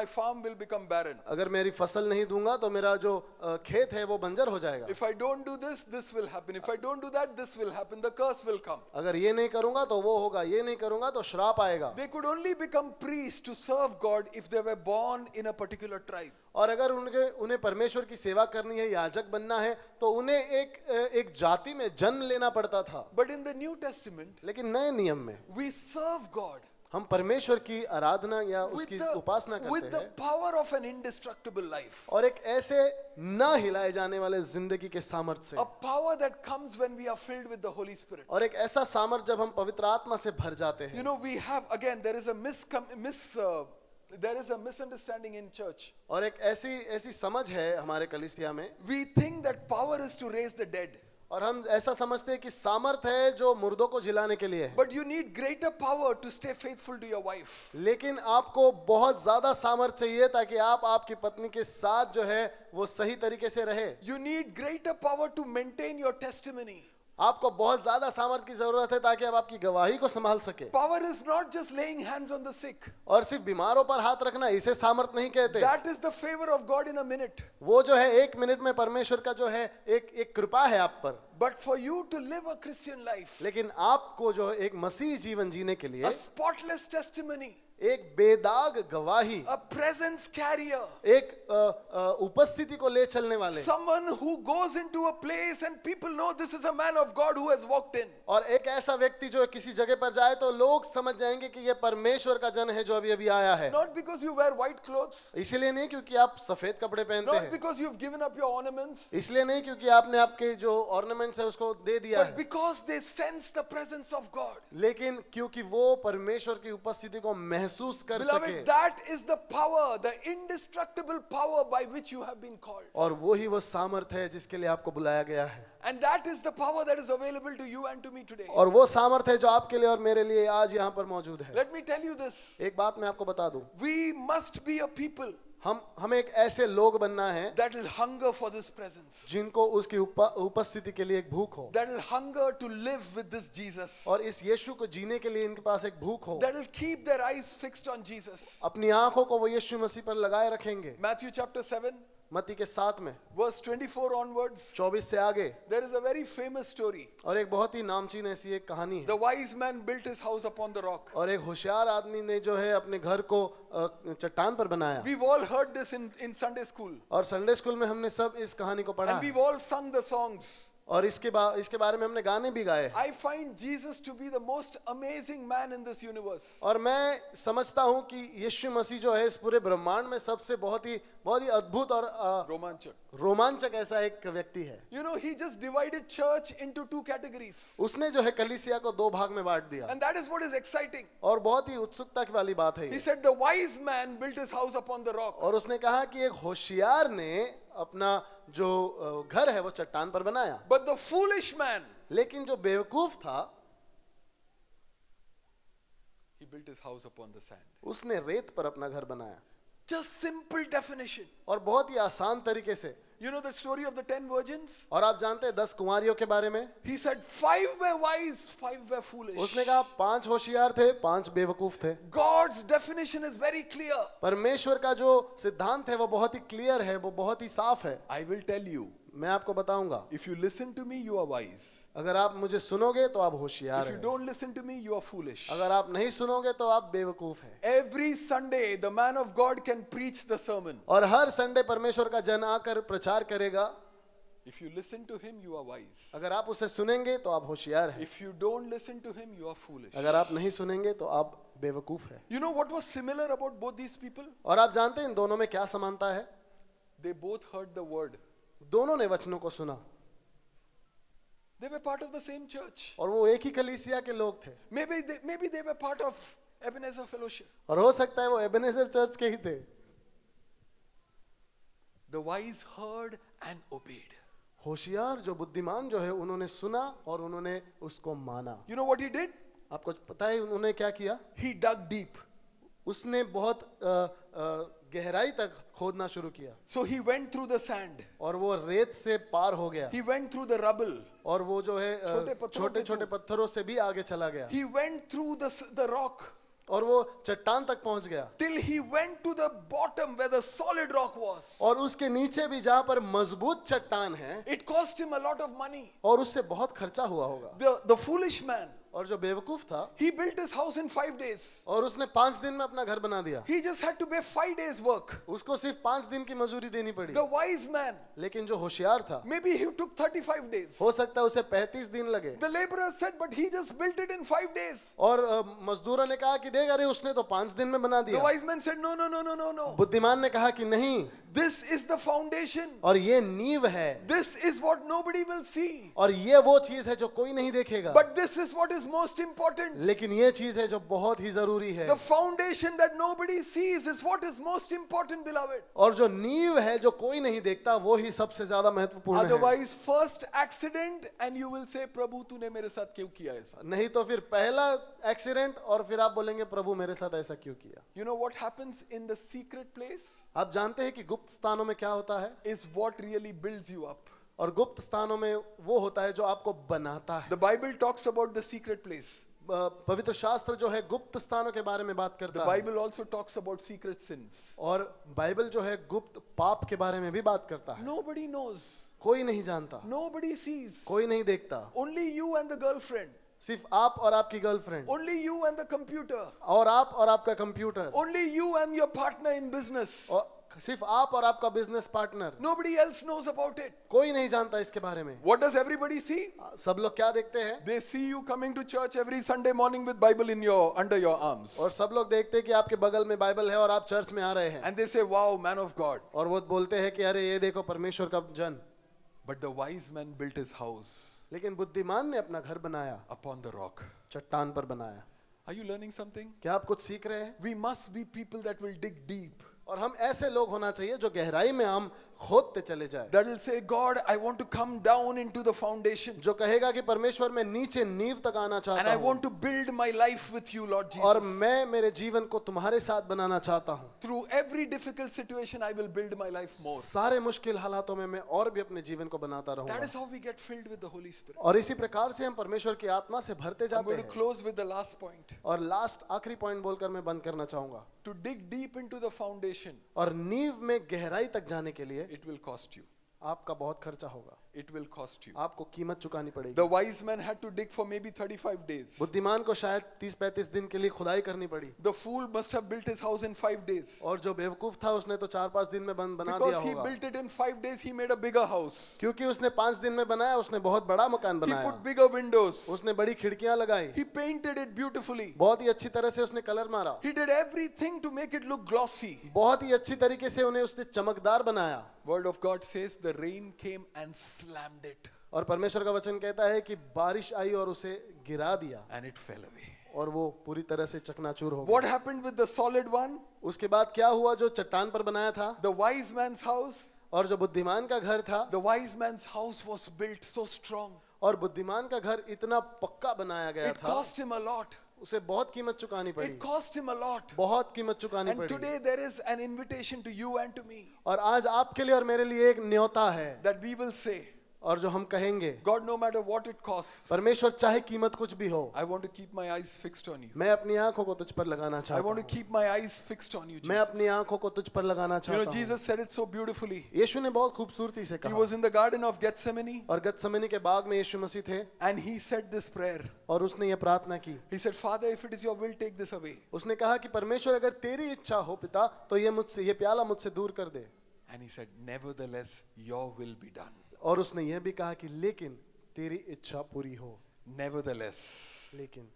farm will become barren. अगर मेरी फसल नहीं दूंगा तो मेरा जो खेत है वो बंजर हो जाएगा। If I don't do this, this will happen. If I don't do that, this will happen. The curse will come. अगर ये नहीं करूंगा तो वो होगा, ये नहीं करूंगा तो श्राप आएगा। They could only become priests to serve God if they were born in a particular tribe. और अगर उन्हें परमेश्वर की सेवा करनी है, याजक बनना है, तो उन्हें एक जाति में जन्म लेना पड़ता था। But in the New Testament, लेकिन नए नियम में we serve God हम परमेश्वर की आराधना या with उसकी उपासना करते the हैं power of an indestructible life. और एक ऐसे न हिलाए जाने वाले जिंदगी के सामर्थ्य से, A power that comes when we are filled with the Holy Spirit. और एक ऐसा सामर्थ्य जब हम पवित्र आत्मा से भर जाते You हैं। know, we have, again, there is a misunderstanding in church. और एक ऐसी समझ है हमारे कलीसिया में, We think that power is to raise the dead. और हम ऐसा समझते हैं कि सामर्थ है जो मुर्दों को जिलाने के लिए है। But you need greater power to stay faithful to your wife. लेकिन आपको बहुत ज्यादा सामर्थ चाहिए ताकि आप आपकी पत्नी के साथ जो है वो सही तरीके से रहे। You need greater power to maintain your testimony. आपको बहुत ज्यादा सामर्थ की जरूरत है ताकि आप आपकी गवाही को संभाल सके। Power is not just laying hands on the sick. और सिर्फ बीमारों पर हाथ रखना, इसे सामर्थ नहीं कहते। That is the favor of God in a minute. वो जो है 1 मिनट में परमेश्वर का जो है एक कृपा है आप पर। But for you to live a Christian life, लेकिन आपको जो एक मसीह जीवन जीने के लिए a spotless testimony, एक बेदाग गवाही, a presence carrier, एक उपस्थिति को ले चलने वाले, someone who goes into a place and people know this is a man of God who has walked in. और एक ऐसा व्यक्ति जो किसी जगह पर जाए तो लोग समझ जाएंगे कि ये परमेश्वर का जन है जो अभी अभी आया है। Not because you wear white clothes, इसलिए नहीं क्योंकि आप सफेद कपड़े पहनते not हैं, because you've given up your ornaments, इसलिए नहीं क्योंकि आपने आपके जो ऑर्नामेंट्स है उसको दे दिया but है, because they sense the presence of God. लेकिन क्योंकि वो परमेश्वर की उपस्थिति को महसूस कर सके। Beloved, that is the power, the indestructible power by which you have been called. और वो ही वो सामर्थ है जिसके लिए आपको बुलाया गया है। And that is the power that is available to you and to me today. और वो सामर्थ है जो आपके लिए और मेरे लिए आज यहाँ पर मौजूद है। Let me tell you this. एक बात मैं आपको बता दूं, We must be a people हमें एक ऐसे लोग बनना है that will hunger for this presence, जिनको उसकी उपस्थिति के लिए एक भूख हो, that will hunger to live with this Jesus, और इस यीशु को जीने के लिए इनके पास एक भूख हो, that will keep their eyes fixed on Jesus. अपनी आंखों को वो यीशु मसीह पर लगाए रखेंगे। Matthew chapter 7, मत्ती के 7 में verse 24 onwards, 24 से आगे there is a very famous story. और एक बहुत ही नामचीन ऐसी एक कहानी है। The wise man built his house upon the rock. और एक होशियार आदमी ने जो है अपने घर को चट्टान पर बनाया, We've all heard this in Sunday school, और संडे स्कूल में हमने सब इस कहानी को पढ़ा and है, we've all sung the songs. और इसके बारे में हमने गाने भी गाए। I find Jesus to be the most amazing man in this universe. और मैं समझता हूँ कि यीशु मसीह जो है इस पूरे ब्रह्मांड में सबसे बहुत ही अद्भुत और Romanchak. रोमांचक ऐसा एक व्यक्ति है। You know, he just divided church into two categories. उसने जो है कलीसिया को 2 भाग में बांट दिया, And that is what is exciting. और बहुत ही उत्सुकता की वाली बात है He ये। said the wise man built his house upon the rock. और उसने कहा कि एक होशियार ने अपना जो घर है वो चट्टान पर बनाया, But the foolish man, लेकिन जो बेवकूफ था he built his house upon the sand. उसने रेत पर अपना घर बनाया। Just simple definition. और बहुत ही आसान तरीके से। You know the story of the 10 virgins? और आप जानते हैं 10 कुंवारियों के बारे में? He said 5 were wise, 5 were foolish. उसने कहा 5 होशियार थे, 5 बेवकूफ थे। God's definition is very clear. परमेश्वर का जो सिद्धांत है वो बहुत ही क्लियर है, वो बहुत ही साफ है। I will tell you, मैं आपको बताऊंगा, if you listen to me, you are wise. अगर आप मुझे सुनोगे तो आप होशियार If you हैं, don't listen to me, you are foolish. अगर आप नहीं सुनोगे तो आप बेवकूफ हैं। Every Sunday, the man of God can preach the sermon. और हर संडे परमेश्वर का जन आकर प्रचार करेगा। If you listen to him, you are wise. अगर आप उसे सुनेंगे तो आप होशियार हैं, If you don't listen to him, you are foolish. अगर आप नहीं सुनेंगे तो आप बेवकूफ हैं। You know what was similar about both these people? और आप जानते हैं इन दोनों में क्या समानता है? They both heard the word. दोनों ने वचनों को सुना, They were part of the same church. और वो एक ही कलीसिया के लोग थे, Maybe they were part of Ebenezer Fellowship. और हो सकता है वो एबेनेजर चर्च के ही थे। The wise heard and obeyed. होशियार जो बुद्धिमान जो है उन्होंने सुना और उन्होंने उसको माना। You know what he did? आपको पता है उन्होंने क्या किया? He dug deep. उसने बहुत गहराई तक खोदना शुरू किया, So he went through the sand. और वो रेत से पार हो गया, He went through the rubble. और वो जो है छोटे पत्थरों छोटे के छोटे थ्रू। पत्थरों से भी आगे चला गया, He went through the rock और वो चट्टान तक पहुंच गया, till he went to the bottom where the solid rock was. और उसके नीचे भी जहां पर मजबूत चट्टान है, It cost him a lot of money. और उससे बहुत खर्चा हुआ होगा। The foolish man, और जो बेवकूफ था, he built his house in 5 days. और उसने 5 दिन में अपना घर बना दिया, He just had to pay 5 days work. उसको सिर्फ 5 दिन की मजदूरी देनी पड़ी। The wise man, लेकिन जो होशियार था, maybe he took 35 days. हो सकता है उसे 35 दिन लगे, The laborer said, but he just built it in 5 days. और मजदूरों ने कहा कि देख, अरे उसने तो 5 दिन में बना The दिया। wise man said, no. बुद्धिमान ने कहा कि नहीं, This is the foundation. और ये नींव है, This is what nobody will see. और ये वो चीज है जो कोई नहीं देखेगा, But this is what is most important. लेकिन ये चीज है जो बहुत ही जरूरी है। The foundation that nobody sees is what is most important, beloved. और जो नींव है जो कोई नहीं देखता वो ही सबसे ज्यादा महत्वपूर्ण है। Otherwise, first accident and you will say, प्रभु तूने मेरे साथ क्यों किया ऐसा? नहीं तो फिर पहला एक्सीडेंट और फिर आप बोलेंगे प्रभु मेरे साथ ऐसा क्यों किया। You know what happens in the secret place आप जानते हैं कि गुप्त स्थानों में क्या होता है, is what really builds you up. और गुप्त स्थानों में वो होता है जो आपको बनाता है। The Bible talks about the secret place. पवित्र शास्त्र जो है गुप्त स्थानों के बारे में बात The करता है, Bible also talks about secret sins. और बाइबल जो है गुप्त पाप के बारे में भी बात करता है। Nobody knows. कोई नहीं जानता, Nobody sees. कोई नहीं देखता, Only you and the girlfriend. सिर्फ आप और आपकी girlfriend, Only you and the computer. और आप और आपका computer, Only you and your partner in business. और सिर्फ आप और आपका business partner, Nobody else knows about it. कोई नहीं जानता इसके बारे में। What does everybody see? सब लोग क्या देखते हैं? They see you coming to church every Sunday morning with Bible under your arms. और सब लोग देखते हैं कि आपके बगल में बाइबल है और आप चर्च में आ रहे हैं, And they say, wow, man of God. और वो बोलते हैं कि अरे ये देखो परमेश्वर का जन। But the wise man built his house लेकिन बुद्धिमान ने अपना घर बनाया, upon the rock. चट्टान पर बनाया। Are you learning something? क्या आप कुछ सीख रहे हैं? We must be people that will dig deep. और हम ऐसे लोग होना चाहिए जो गहराई में हम खोदते चले जाए, that will say, God, I want to come down into the foundation जो कहेगा कि परमेश्वर मैं नीचे नींव तक आना and चाहता I हूँ want to build my life with you, Lord और Jesus. मैं मेरे जीवन को तुम्हारे साथ बनाना चाहता हूँ। Through every difficult situation, I will build my life more. सारे मुश्किल हालातों में मैं और भी अपने जीवन को बनाता That रहूंगा is how we get filled with the Holy Spirit. और इसी प्रकार से हम परमेश्वर की आत्मा से भरते I'm जाते going to हैं। close with the last point. और लास्ट आखिरी पॉइंट बोलकर मैं बंद करना चाहूंगा, To dig deep into the foundation, और नींव में गहराई तक जाने के लिए it will cost you. आपका बहुत खर्चा होगा, It will cost you. आपको कीमत चुकानी पड़ेगी। The wise man had to dig for maybe 35 days. बुद्धिमान को शायद 30-35 दिन के लिए खुदाई करनी पड़ी, The fool must have built his house in 5 days. और जो बेवकूफ था उसने तो 4-5 दिन में बना Because दिया he होगा, built it in 5 days, he made a bigger house. क्योंकि उसने 5 दिन में बनाया, उसने बहुत बड़ा मकान He बनाया, put bigger windows. उसने बड़ी खिड़कियां लगाई, He painted it beautifully. बहुत ही अच्छी तरह से उसने कलर मारा, He did everything to make it look glossy. बहुत ही अच्छी तरीके से उन्हें उसने चमकदार बनाया। Word of God says the rain came and slammed it और परमेश्वर का वचन कहता है कि बारिश आई और उसे गिरा दिया and it fell away. और वो पूरी तरह से चकनाचूर हो What गया। happened with the solid one? उसके बाद क्या हुआ? जो चट्टान पर बनाया था The wise man's house. और जो बुद्धिमान का घर था, The wise man's house was built so strong. और बुद्धिमान का घर इतना पक्का बनाया गया It था, cost him a lot. उसे बहुत कीमत चुकानी पड़ी, It cost him a lot. बहुत कीमत चुकानी And पड़ी। today there is an invitation to you and to me और आज आपके लिए और मेरे लिए एक न्योता है, that we will say, और जो हम कहेंगे, God, no matter what it costs, परमेश्वर चाहे कीमत कुछ भी हो, I want to keep my eyes fixed on you. मैं अपनी आंखों को तुझ पर लगाना I चाहता want to हूँ, keep my eyes fixed on you, मैं Jesus. अपनी आंखों को तुझ पर लगाना You know, चाहता हूँ। Jesus said it so beautifully. यीशु ने बहुत खूबसूरती से He कहा, was in the Garden of Gethsemane और गतसमनी के बाग में यीशु मसीह थे and he said this prayer. और उसने ये प्रार्थना की, He said, Father, if it is your will, take this away. उसने कहा कि परमेश्वर अगर तेरी इच्छा हो पिता, तो ये प्याला मुझसे दूर कर दे। And he said, nevertheless, your will be done. और उसने ये भी कहा कि लेकिन तेरी इच्छा पूरी हो। Nevertheless. लेकिन,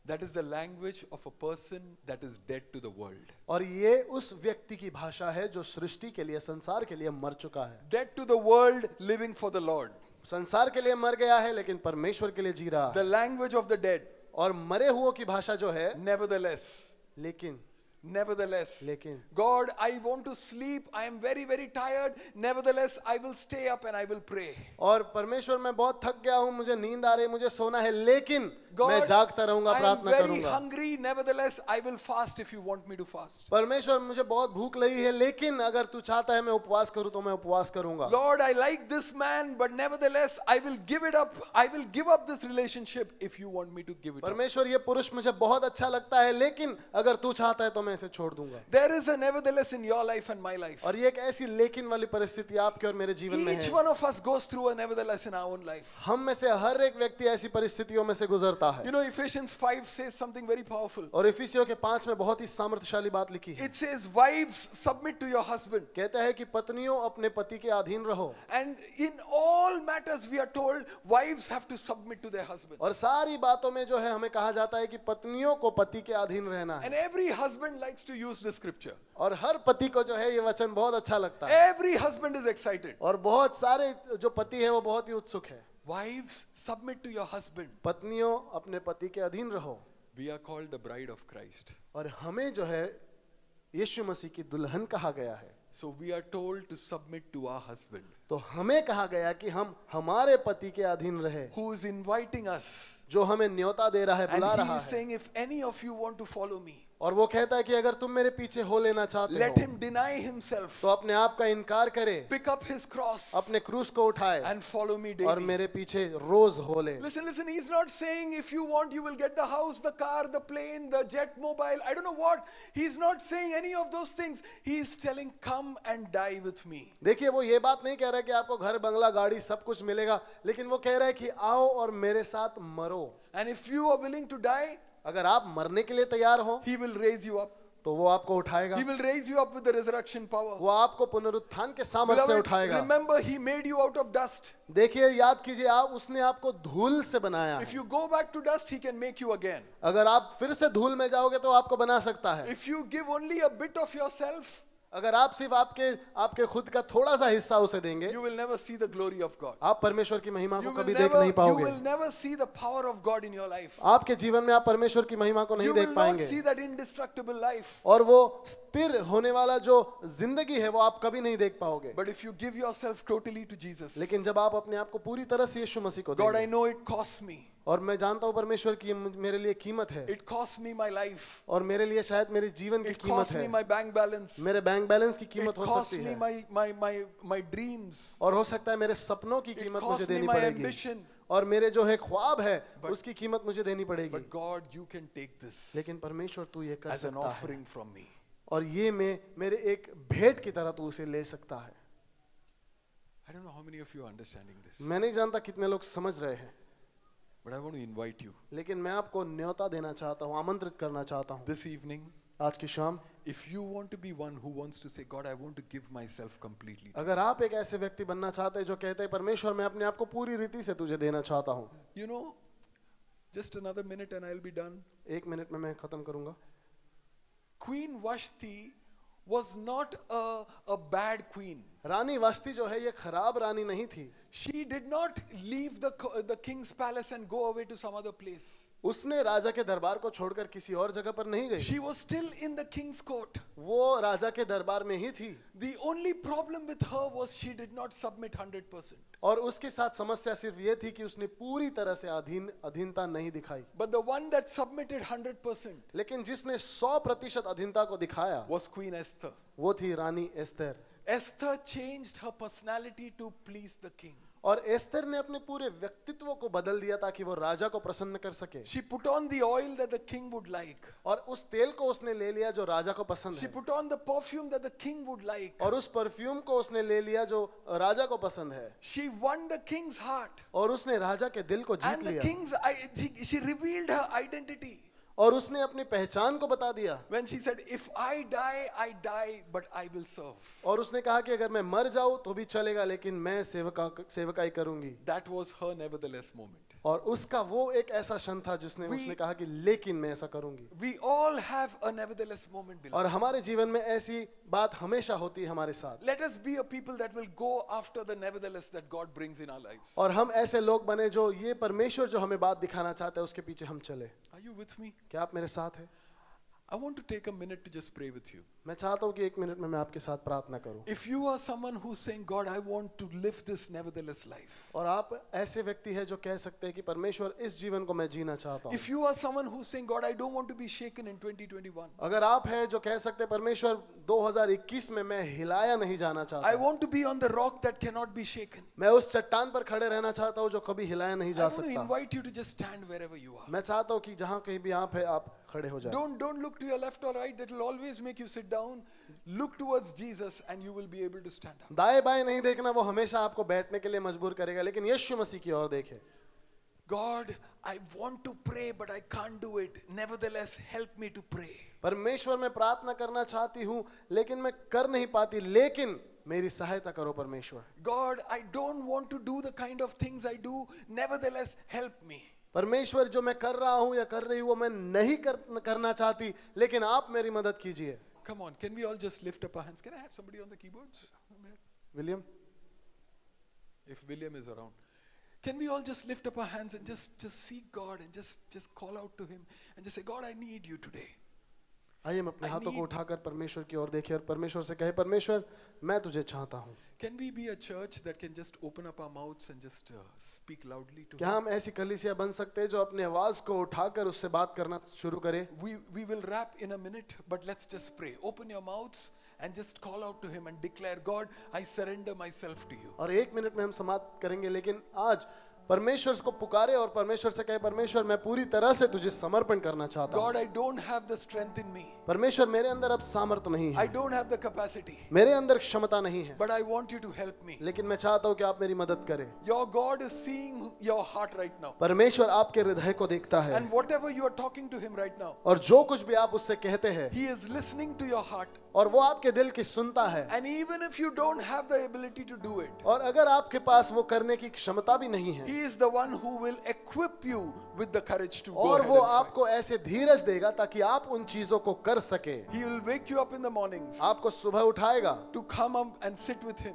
That is the language of a person that is dead to the world. और ये उस व्यक्ति की भाषा है जो सृष्टि के लिए, संसार के लिए मर चुका है, Dead to the world, living for the Lord. संसार के लिए मर गया है लेकिन परमेश्वर के लिए जी रहा The है। language of the dead. और मरे हुओं की भाषा जो है, Nevertheless. लेकिन, Nevertheless. God, I want to sleep. I am very, very tired. Nevertheless, I will stay up and I will pray. और परमेश्वर मैं बहुत थक गया हूँ, मुझे नींद आ रही है, मुझे सोना है, लेकिन God, मैं जागता रहूंगा, I am प्रार्थना very करूंगा। hungry. Nevertheless, I will fast if you want me to fast. परमेश्वर मुझे बहुत भूख लगी है, लेकिन अगर तू चाहता है मैं उपवास करूं तो मैं उपवास करूंगा। Lord, I like this man, but nevertheless, I will give it up. I will give up this relationship if you want me to give it up. परमेश्वर ये पुरुष मुझे बहुत अच्छा लगता है, लेकिन अगर तू चाहता है तो मैं इसे छोड़ दूंगा। There is a nevertheless in your life and my life. और ये एक ऐसी लेकिन वाली परिस्थिति आपके और मेरे जीवन में Each है। one of us goes through a nevertheless in our own life. हम में से हर एक व्यक्ति ऐसी परिस्थितियों में से गुजरता है। You know, Ephesians 5 says something very powerful. और इफिसियों के 5 में बहुत ही सामर्थ्यशाली बात लिखी है। It says, wives, submit to your husband. कहता है कि पत्नियों अपने पति के अधीन रहो। And in all matters we are told, wives have to submit to their husband. और सारी बातों में जो है हमें कहा जाता है कि पत्नियों को पति के अधीन रहना है। And every husband likes to use this scripture. और हर पति को जो है ये वचन बहुत अच्छा लगता है। Every husband is excited. और बहुत सारे जो पति है वो बहुत ही उत्सुक है। Wives, submit to your husband. पत्नियों अपने पति के अधीन रहो। We are called the bride of Christ. और हमें जो है यीशु मसीह की दुल्हन कहा गया है। So we are told to submit to our husband. तो हमें कहा गया कि हम हमारे पति के अधीन रहे, Who is inviting us. जो हमें न्योता दे रहा है, And बुला he रहा is है। saying, if any of you want to follow me, और वो कहता है कि अगर तुम मेरे पीछे हो लेना चाहते let हो him deny himself, तो अपने आप का इनकार करे, pick up his cross, अपने क्रूस को उठाए and follow me और daily. मेरे पीछे रोज हो ले। Listen, he's not saying if you want, you will get the house, the car, the plane, the jet mobile, I don't know what. He's not saying any of those things. He's telling, come and die with me. देखिए वो ये बात नहीं कह रहा है कि आपको घर बंगला गाड़ी सब कुछ मिलेगा, लेकिन वो कह रहा है कि आओ और मेरे साथ मरो। And if you are willing to die, अगर आप मरने के लिए तैयार हो he will raise you up. तो वो आपको उठाएगा, He will raise you up with the resurrection power. वो आपको पुनरुत्थान के सामर्थ्य से Beloved, उठाएगा। remember, he made you out of dust. देखिए याद कीजिए, आप उसने आपको धूल से बनाया If है। you go back to dust, he can make you again. अगर आप फिर से धूल में जाओगे तो आपको बना सकता है। If you give only a bit of yourself, अगर आप सिर्फ आपके खुद का थोड़ा सा हिस्सा उसे देंगे, you will never see the glory of God. आप परमेश्वर की महिमा को You कभी will देख नहीं never, you पाओगे। will never see the power of God in your life. आपके जीवन में आप परमेश्वर की महिमा को नहीं You देख will not पाएंगे, see that indestructible life. और वो स्थिर होने वाला जो जिंदगी है वो आप कभी नहीं देख पाओगे। But if you give yourself totally to Jesus, लेकिन जब आप अपने आप को पूरी तरह से यीशु मसीह को God, देंगे, I know it costs me. और मैं जानता हूँ परमेश्वर की मेरे लिए कीमत है, It costs me my life. और मेरे लिए शायद मेरे जीवन की It कीमत costs me है, my bank balance. मेरे बैंक बैलेंस की It कीमत हो costs सकती me है, my dreams. और हो सकता है मेरे सपनों की It कीमत मुझे costs me देनी my पड़ेगी, ambition. और मेरे जो है ख्वाब है But- उसकी कीमत मुझे देनी पड़ेगी। But God, you can take this लेकिन परमेश्वर तू ये कर as an सकता है, offering from me. और ये मेरे एक भेंट की तरह तू उसे ले सकता है। I don't know how many of you are understanding this, मैं नहीं जानता कितने लोग समझ रहे हैं, but I want to invite you लेकिन मैं आपको न्योता देना चाहता हूँ, आमंत्रित करना चाहता हूँ this evening. आज की शाम। If you want to be one who wants to say, God, I want to give myself completely. अगर आप एक ऐसे व्यक्ति बनना चाहते हैं जो कहते हैं परमेश्वर मैं अपने आप को पूरी रीति से तुझे देना चाहता हूँ, You know, just another minute and I'll be done. एक मिनट में मैं खत्म करूंगा। Queen Vashti was not a bad queen. रानी वास्ती जो है ये खराब रानी नहीं थी, She did not leave the king's palace and go away to some other place. उसने राजा के दरबार को छोड़कर किसी और जगह पर नहीं गई, She was still in the king's court. वो राजा के दरबार में ही थी, The only problem with her was she did not submit 100%. और उसके साथ समस्या सिर्फ ये थी कि उसने पूरी तरह से अधीनता नहीं दिखाई। But the one that submitted 100% लेकिन जिसने 100% अधीनता को दिखाया was Queen Esther. वो थी रानी Esther, Esther changed her personality to please the king. और एस्तर ने अपने पूरे व्यक्तित्व को बदल दिया ताकि वो राजा को प्रसन्न कर सके, She put on the oil that the king would like. और उस तेल को उसने ले लिया जो राजा को पसंद She है, put on the perfume that the king would like. और उस परफ्यूम को उसने ले लिया जो राजा को पसंद है, She won the king's heart. और उसने राजा के दिल को जीत And the लिया, king's, she revealed her identity. और उसने अपनी पहचान को बता दिया, When she said, if I die, but I will serve. और उसने कहा कि अगर मैं मर जाऊं तो भी चलेगा लेकिन मैं सेवकाई करूंगी। That was her nevertheless moment. और उसका वो एक ऐसा क्षण था जिसने उसने कहा कि लेकिन मैं ऐसा करूंगी। We all have a nevertheless moment, beloved. और हमारे जीवन में ऐसी बात हमेशा होती है हमारे साथ, Let us be a people that will go after the nevertheless that God brings in our lives. और हम ऐसे लोग बने जो ये परमेश्वर जो हमें बात दिखाना चाहता है उसके पीछे हम चले। Are you with me? क्या आप मेरे साथ हैं? I want to take a minute to just pray with you. मैं चाहता हूँ कि एक मिनट में मैं आपके साथ प्रार्थना करूँ। If you are someone who's saying, God, I want to live this nevertheless life. और आप ऐसे व्यक्ति हैं जो कह सकते हैं कि परमेश्वर इस जीवन को मैं जीना चाहता हूँ। If you are someone who's saying, God, I don't want to be shaken in 2021. अगर आप हैं जो कह सकते हैं परमेश्वर 2021 में मैं हिलाया नहीं जाना चाहता, I want to be on the rock that cannot be shaken. मैं उस चट्टान पर खड़े रहना चाहता हूँ जो कभी हिलाया नहीं I जा want to सकता। invite you to just stand wherever you are. मैं चाहता हूँ कि जहाँ कहीं भी आप हैं आप खड़े हो जाएं। Don't look to your left or right. That will always make you sit down. Look towards Jesus and you will be able to stand up. दाएं बाएं नहीं देखना, वो हमेशा आपको बैठने के लिए मजबूर करेगा, लेकिन यीशु मसीह की ओर देखें। God, I want to pray but I can't do it. Nevertheless, help me to pray. परमेश्वर मैं प्रार्थना करना चाहती हूँ लेकिन मैं कर नहीं पाती, लेकिन मेरी सहायता करो परमेश्वर। God, I don't want to do the kind of things I do. Nevertheless, help me. परमेश्वर जो मैं कर रहा हूँ या कर रही हूँ वो मैं नहीं करना चाहती, लेकिन आप मेरी मदद कीजिए। Come on, can we all just lift up our hands? Can I have somebody on the keyboards? William, If William is around. Can we all just lift up our hands and just seek God and just call out to him and just say, God, I need you today. आइए हम अपने हाथों को उठाकर परमेश्वर की ओर देखें और परमेश्वर से कहे, परमेश्वर मैं तुझे चाहता हूँ। Can we be a church that can just open up our mouths and just speak loudly to क्या him? हम ऐसी कलीसिया बन सकते हैं जो अपनी आवाज को उठाकर उससे बात करना शुरू करे? We will wrap in a minute, but let's just pray. Open your mouths and just call out to him and declare, God, I surrender myself to you. और एक मिनट में हम समाप्त करेंगे, लेकिन आज परमेश्वर को पुकारे और परमेश्वर से कहे, परमेश्वर मैं पूरी तरह से तुझे समर्पण करना चाहता हूँ। God, I don't have the strength in me. परमेश्वर मेरे अंदर अब सामर्थ्य नहीं I है, don't have the capacity. मेरे अंदर क्षमता नहीं है, But I want you to help me. लेकिन मैं चाहता हूँ कि आप मेरी मदद करें। Your God is seeing your heart right now. परमेश्वर आपके हृदय को देखता है And whatever you are talking to him right now, और जो कुछ भी आप उससे कहते हैं he is listening to your heart. और वो आपके दिल की सुनता है। And even if you don't have the ability to do it, और अगर आपके पास वो करने की क्षमता भी नहीं है, He is the one who will equip you with the courage to go और ahead वो and fight. आपको ऐसे धीरज देगा ताकि आप उन चीजों को कर सके। He will wake you up in the mornings आपको सुबह उठाएगा to come up and sit with Him.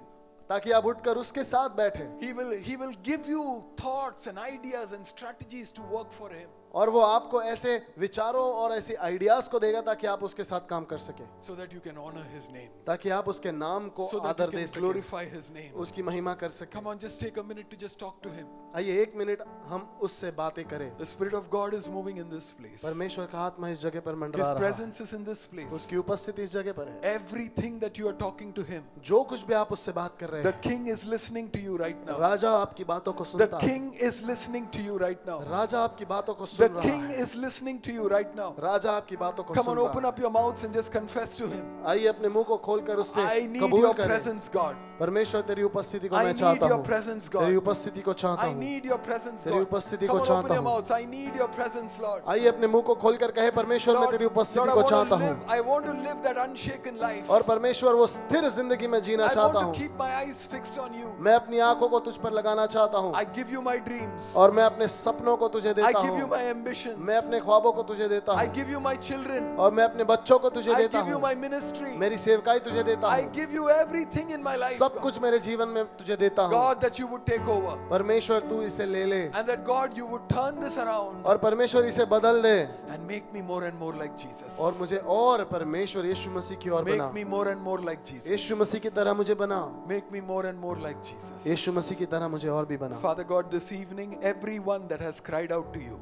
ताकि आप उठकर उसके साथ बैठे, He will give you thoughts and ideas and strategies to work for Him, और वो आपको ऐसे विचारों और ऐसे आइडियाज को देगा ताकि आप उसके साथ काम कर सके, so that you can honor His name, ताकि आप उसके नाम को so that आदर you दे can सके, glorify His name. उसकी महिमा कर सके। Come on, just take a minute to just talk to Him. आइए 1 मिनट हम उससे बातें करें। The Spirit of God is moving in this place. परमेश्वर का आत्मा इस जगह पर मंडरा His रहा है, presence is in this place. उसकी उपस्थिति इस जगह पर है। Everything that you are talking to Him, जो कुछ भी आप उससे बात कर रहे the हैं, King is listening to you right now. राजा आपकी बातों को The सुनता है, King is listening to you right now. राजा आपकी बातों को The सुन रहा King है, is listening to you right now. राजा आपकी बातों को Come सुन on, रहा open है। up your mouths and just confess to Him. आइए अपने मुंह को खोलकर उससे I need कबूल your करें। presence, God. परमेश्वर तेरी उपस्थिति को I मैं need चाहता your हूँ, presence, तेरी God. उपस्थिति को चाहता I हूँ, need your presence, तेरी God. उपस्थिति Come को on, चाहता open your हूँ। mouths. I need your presence, Lord. आइए अपने मुंह को खोलकर कहे, परमेश्वर मैं Lord, तेरी Lord, उपस्थिति I को want चाहता to हूँ, live. I want to live that unshaken life. और परमेश्वर वो स्थिर जिंदगी में जीना I चाहता want हूँ। to keep my eyes fixed on you. मैं अपनी आंखों को तुझ पर लगाना चाहता हूँ, I give you my dreams. और मैं अपने सपनों को तुझे I देता give you हूँ, my ambitions. मैं अपने ख्वाबों को तुझे देता I हूँ, give you my children. और मैं अपने बच्चों को तुझे I देता give you हूँ, my ministry. मेरी सेवकाई तुझे देता I हूँ, give you everything in my life, सब God. कुछ मेरे जीवन में तुझे देता हूँ। God, that you would take over. परमेश्वर तू इसे ले ले, And that God, you would turn this around और परमेश्वर इसे बदल दे, and make me more and more like Jesus. और मुझे और परमेश्वर यीशु मसीह की ओर बना, Make me more and more like Jesus. यीशु मसीह की तरह मुझे बना, Make me more and more like Jesus. यीशु मसीह की तरह मुझे और भी बना। Father God, this evening, everyone that has cried out to you,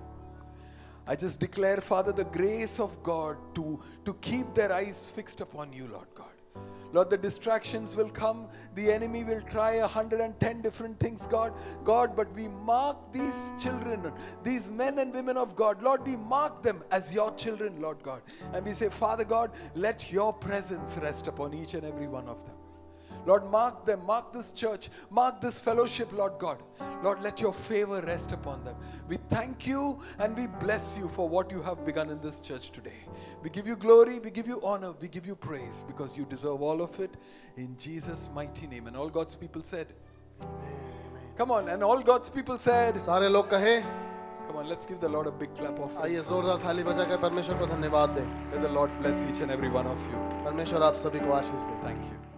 I just declare, Father, the grace of God to keep their eyes fixed upon you, Lord God. Lord, the distractions will come. The enemy will try 110 different things, God. God, but we mark these children, these men and women of God. Lord, we mark them as your children, Lord God. And we say, Father God, let your presence rest upon each and every one of them. Lord, mark them, mark this church, mark this fellowship, Lord God. Lord, let your favor rest upon them. We thank you and we bless you for what you have begun in this church today. We give you glory, we give you honor, we give you praise because you deserve all of it in Jesus' mighty name. And all God's people said, come on, and all God's people said, सारे लोग कहे, come on, let's give the Lord a big clap of आइए जोरदार थाली बजाकर परमेश्वर को धन्यवाद दें। May the Lord bless each and every one of you. परमेश्वर आप सभी को आशीष दे। Thank you.